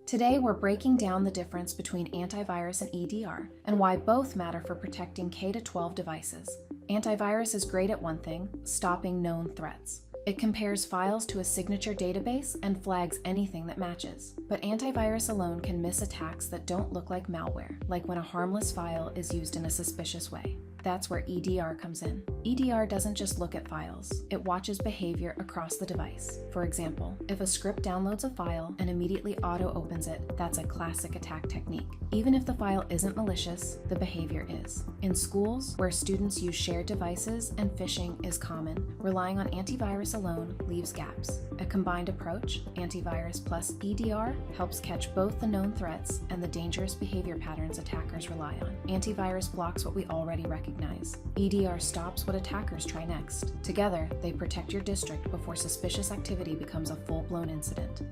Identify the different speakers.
Speaker 1: Today, we're breaking down the difference between antivirus and EDR and why both matter for protecting K-12 devices. Antivirus is great at one thing: stopping known threats. It compares files to a signature database and flags anything that matches. But antivirus alone can miss attacks that don't look like malware, like when a harmless file is used in a suspicious way. That's where EDR comes in. EDR doesn't just look at files, it watches behavior across the device. For example, if a script downloads a file and immediately auto-opens it, that's a classic attack technique. Even if the file isn't malicious, the behavior is. In schools, where students use shared devices and phishing is common, relying on antivirus alone leaves gaps. A combined approach, antivirus plus EDR, helps catch both the known threats and the dangerous behavior patterns attackers rely on. Antivirus blocks what we already recognize. EDR stops what attackers try next. Together, they protect your district before suspicious activity becomes a full-blown incident.